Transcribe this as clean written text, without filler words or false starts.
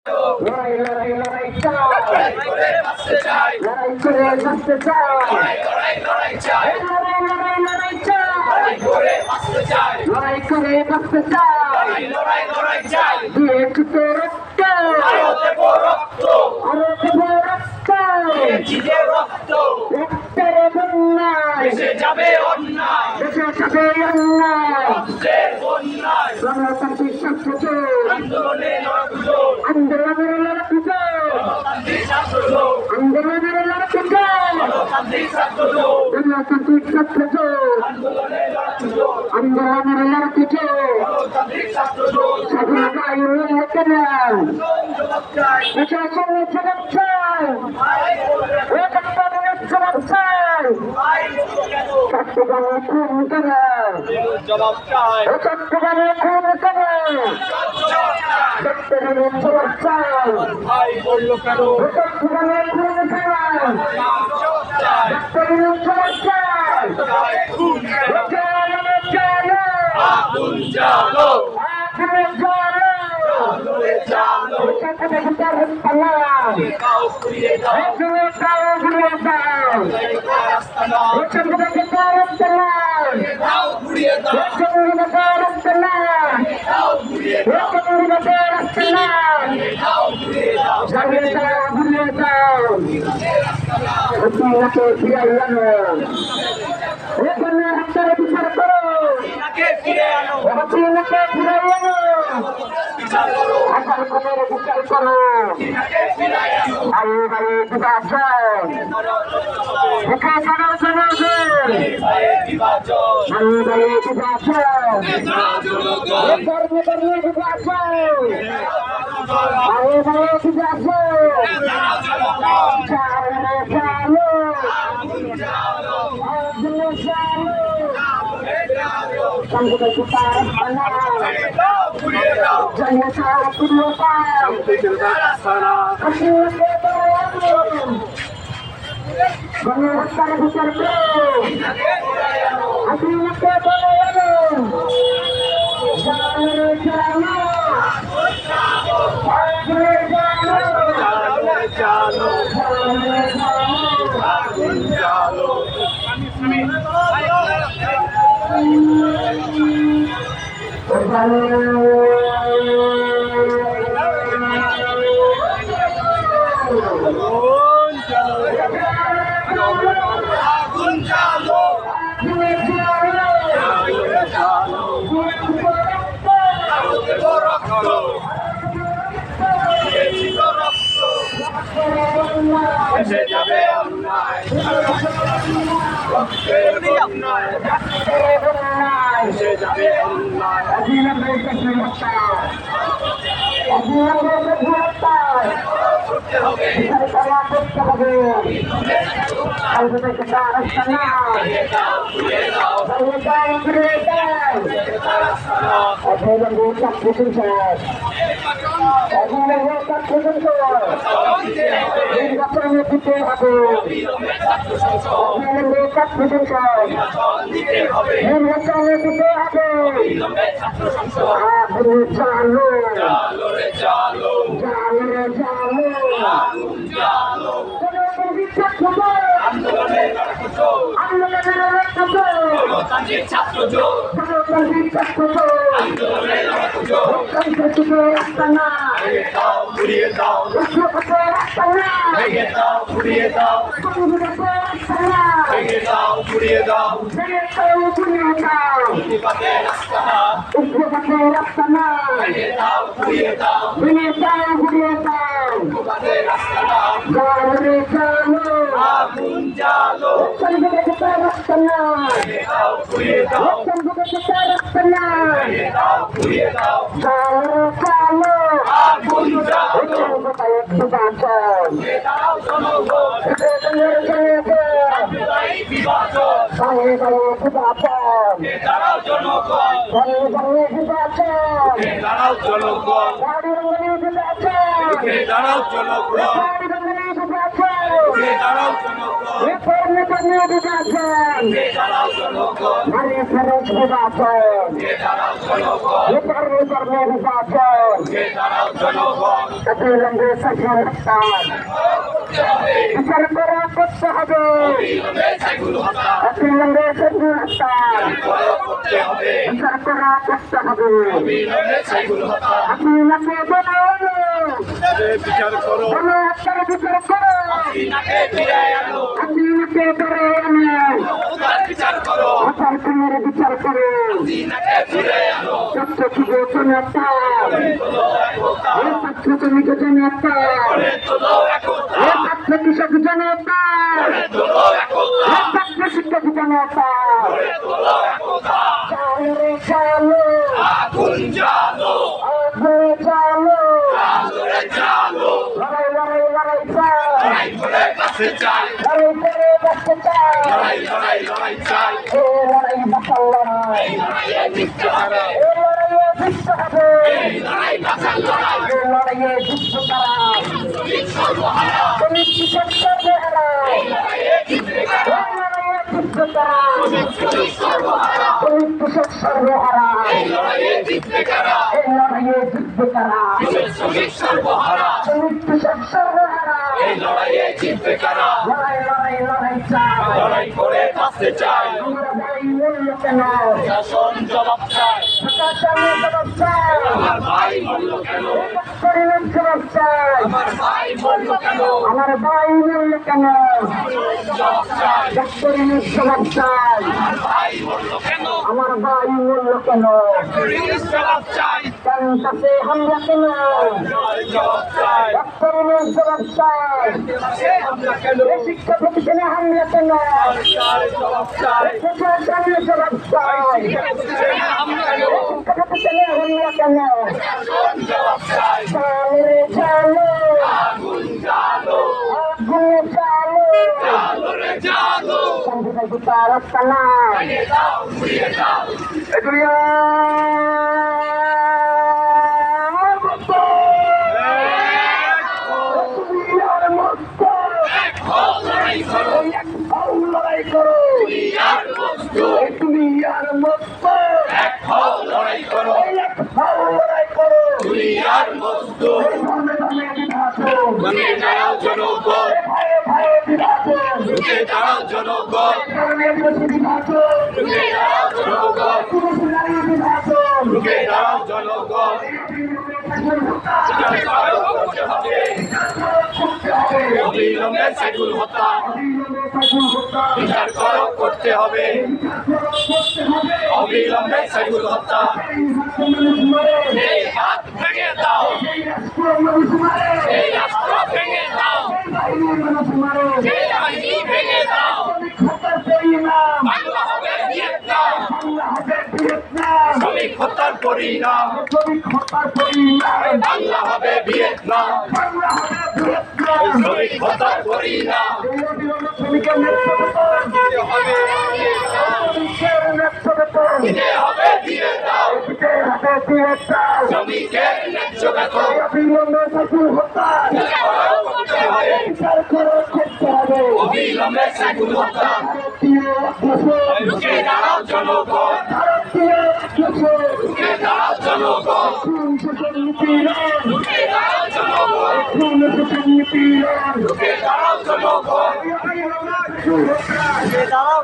লড়াই লড়াই লড়াই চাই, লড়াই করে বাঁচতে চাই, লড়াই লড়াই লড়াই চাই, লড়াই করে বাঁচতে চাই, দিয়েছি তো রক্ত, আরো দেব রক্ত, রক্তের বন্যায় দেশে যাবে অন্যায়, গণতান্ত্রিক ছাত্র আন্দোলনের লড়াকুটো, গণতান্ত্রিক ছাত্র আন্দোলনের লড়াকুটো, স্বাধীনতা কেন প্রশাসনের জবাব চাই, জবাব চাই, চট্টগ্রামে খুন কেন, চট্টগ্রামে খুন কেন, চট্টগ্রামে জবাব চাই, চট্টগ্রামে খুন কেন, চট্টগ্রামে জবাব চাই, আগুন জ্বালো, আগুন জ্বালো, বিচার করো, বিচার করো, গণহত্যার বিচার করো, হাসিনাকে বলে এলো, জানো জানো, এসে যাবে অন্যায়, এসে যাবে অন্যায়, করতে হবে, করতে হবে, নির্বাচনে দিতে হবে, নির্বাচনে দিতে হবে, আগুন চালো, জালো রে জালো, আন্দোলনের ছাত্র জোট, আন্দোলনের রাস্তা ভেঙে দাও ঘুরিয়ে দাও, ভেঙে দাও ঘুরিয়ে দাও, ভেঙে দাও ঘুরিয়ে দাও, প্রতিবাদের রাস্তা না, ভেঙে দাও ঘুরিয়ে দাও, প্রতিবাদের রাস্তা না, আগুন জ্বালো, ভেঙে দাও ঘুরিয়ে দাও, ভেঙে দাও ঘুরিয়ে দাও, আগুন জ্বালো, দাও জনগণ, সাম্প্রদায়িক বিভাজন, দাঁড়াও জনগণ, দাঁড়াও জনগণ, দাঁড়াও জনগণ, রিফর্মের নির্বাচন, নারী ফেরত নির্বাচন, রিফর্মের নির্বাচন, অবিলম্বে সাইফুল হত্যার বিচার করা করতে হবে, অবিলম্বে সাইফুল হত্যার বিচার করা করতে হবে। হাসিনাকে বিচার করো, বলো হত্যার বিচার করো, হাসিনাকে ধরে এনে বিচার করো, হত্যার খুনের বিচার করো, ছাত্র যুব জনতা, ছাত্র শ্রমিক জনতা, ছাত্র কৃষক জনতা, ছাত্র শিক্ষক জনতা, চালো রে চালো, আগুন জ্বালো, আগুন চালো, আলোরে জ্বালো, লড়াই লড়াই লড়াই চাই, লড়াই করে বাঁচতে চাই, লড়াই করে বাঁচতে চাই, লড়াই লড়াই লড়াই চাই, এ লড়াই বাঁচার লড়াই, লড়াইয়ে জিততে হবে, এ লড়াইয়ে জিততে হবে, লড়াই বাঁচার লড়াই, এ লড়াইয়ে জিততে তারা সর্বহারা, শ্রমিক কৃষক সর্বহারায়, লড়াইয়ে জিতবে কারা, এই লড়াইয়ে জিততে তারা সর্বহারা, শ্রমিক কৃষক সর্বহারায়, লড়াইয়ে জিতবে কারা, এই লড়াইয়ে জিতবে তারা শ্রমিক সর্বহারা, শ্রমিক কৃষক সর্বহারায়, এই লড়াইয়ে জিতবে কারা, লড়াই লড়াই লড়াই চাই, লড়াই করে বাঁচতে চাই, আমরা ভাই মূল্য কেন শাসন জবাব চাই, প্রশাসনের জবাব চাই, আমার ভাই মরল কেন, করিলেন জবাব চাই, আমার ভাই মরল কেন, আমার ভাই মূল্য কেন জবাব চাই, করিলেন জবাব চাই, আমার ভাই মরল কেন, আমার ভাই মূল্য কেন জবাব চাই, ক্যাম্পাসে হামলা কেন জবাব চাই, করিলেন জবাব চাই, আমরা কেন, শিক্ষা প্রতিষ্ঠানে হামলা কেন জবাব চাই, প্রশাসনের জবাব চাই, আমরা কেন, শিক্ষা প্রতিষ্ঠানে হামলা কেন জবাব চাই, চালে চালো আগুন জ্বালো, আগুনে চালো আলোরে জ্বালো, সন্ধ্যা গোটা রাস্তা নাই ভেঙে দাও, ঘুরিয়ে দাও, দুনিয়া দুনিয়ার মস্ত এক হও, লড়াই করো, এক হও লড়াই করো দুনিয়ার বস্তু, দুনিয়ার মস্ত এক হও, লড়াই করো, এক হও লড়াই করো দুনিয়ার বস্তু, ধর্মে ধর্মে বিভাজন ভেঙে দাও জনগণ, ভয়ে ভয়ে বিভাজন রুখে দাও জনগণ, ধর্মে বেশি বিভাজন রুখে দাও জনগণ, পুরুষ নারী বিভাজন রুখে দাও জনগণ, করতে হবে, অবিলম্বে সাইফুল হত্যা বিচার করো, করতে হবে, অবিলম্বে সাইফুল হত্যা, এই হাত ভেঙে দাও, এই রাষ্ট্র ভেঙে দাও, এই বাহিনী ভেঙে দাও, বাংলা হবে ভিয়েতনাম, শ্রমিক হত্যার পরিণাম, বাংলা হবে ভিয়েতনাম, শ্রমিক হত্যার পরিণাম, দিতে হবে দিয়ে দাও, শ্রমিকের ন্যায্য বেতন, অবিলম্বে সাইফুল হত্যা, রুখে দাঁড়াও জনগণ, রুখে দাঁড়াও জনগণ, রুখে দাঁড়াও জনগণ, রুখে দাঁড়াও জনগণ, দাঁড়াও